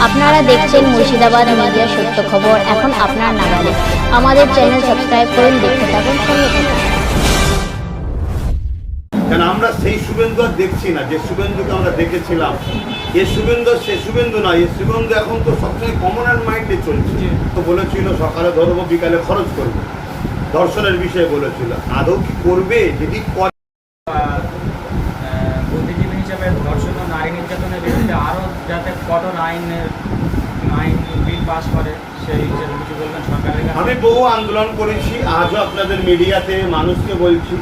আপনারা দেখছেন মুর্শিদাবাদ মিডিয়া সত্য খবর এখন আপনার নাগালে। আমাদের চ্যানেল সাবস্ক্রাইব করুন, দেখতে থাকুন, সঙ্গে থাকুন। কারণ আমরা সেই শুভেন্দু আর দেখছি না যে শুভেন্দুকে আমরা দেখেছিলাম। এ শুভেন্দু সে শুভেন্দু নয়, এ শুভেন্দু এখন তো সবসময় কমনাল মাইন্ডে চলছে। তো বলেছিল সকালে ধরবো বিকালে খরচ করবো, দর্শনের বিষয়ে বলেছিল। আদৌ কি করবে? যদি বুদ্ধিজীবী হিসেবে ধর্ষণ ও নারী নির্যাতনের বিরুদ্ধে আরও যাতে কঠোর আইন বিল পাস করে সেই হিসেবে কিছু বলবেন সরকারের কাছে? আমি বহু আন্দোলন করেছি, আজও আপনাদের মিডিয়াতে মানুষকে বলছি,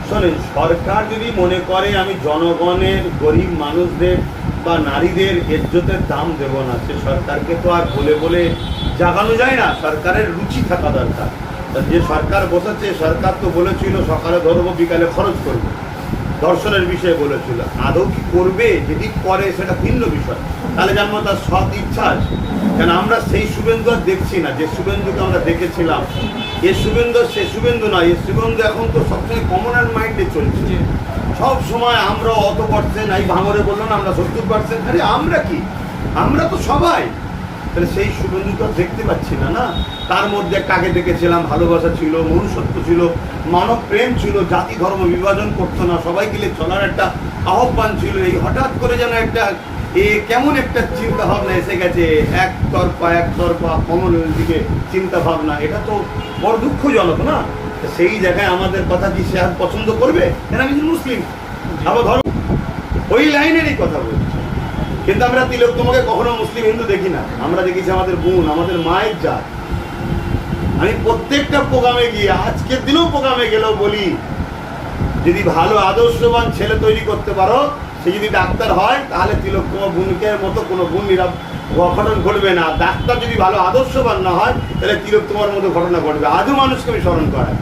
শোনেন, সরকার যদি মনে করে আমি জনগণের গরিব মানুষদের বা নারীদের ইজ্জতের দাম দেব না, সে সরকারকে তো আর বলে বলে জাগানো যায় না। সরকারের রুচি থাকা দরকার। যে সরকার বসেছে, সরকার তো বলেছিল সকালে ধরবো বিকালে খরচ করবো, দর্শনের বিষয়ে বলেছিল। আদৌ কি করবে? যদি করে সেটা ভিন্ন বিষয়, তাহলে যেন তার সৎ ইচ্ছা আছে। কেন আমরা সেই শুভেন্দু আর দেখছি না যে শুভেন্দুকে আমরা দেখেছিলাম। এ শুভেন্দু সে শুভেন্দু নয়, এ শুভেন্দু এখন তো সবসময় কমনাল মাইন্ডে চলছে। সব সময় আমরা অত পার্সেন্ট, এই ভাঙরে বললো না আমরা 70%, আরে আমরা কি, আমরা তো সবাই। তাহলে সেই শুভেন্দু তো দেখতে পাচ্ছি না। না, তার মধ্যে কাকে দেখেছিলাম, ভালোবাসা ছিল, মনুষ্যত্ব ছিল, মানব প্রেম ছিল, জাতি ধর্ম বিভাজন করতো না, সবাই মিলে চলার একটা আহ্বান ছিল। এই হঠাৎ করে যেন একটা কেমন একটা চিন্তা ভাবনা এসে গেছে, একতরফা কমনের দিকে চিন্তা ভাবনা। এটা তো বড় দুঃখজনক না? সেই জায়গায় আমাদের কথা কি সে আর পছন্দ করবে? কেন আমি মুসলিম, আবার ধর্ম, ওই লাইনেরই কথা বলছি। কিন্তু আমরা তিলোত্তমাকে কখনো মুসলিম হিন্দু দেখি না, আমরা দেখেছি আমাদের বোন, আমাদের মায়ের জাত। আমি প্রত্যেকটা প্রোগ্রামে গিয়ে, আজকের দিনেও প্রোগ্রামে গেলেও বলি, যদি ভালো আদর্শবান ছেলে তৈরি করতে পারো, সে যদি ডাক্তার হয়, তাহলে তিলোত্তমা বোনকে মতো কোনো বোন অঘটন ঘটবে না। ডাক্তার যদি ভালো আদর্শবান না হয়, তাহলে তিলোত্তমার মতো ঘটনা ঘটবে। আজও মানুষকে আমি স্মরণ করাই।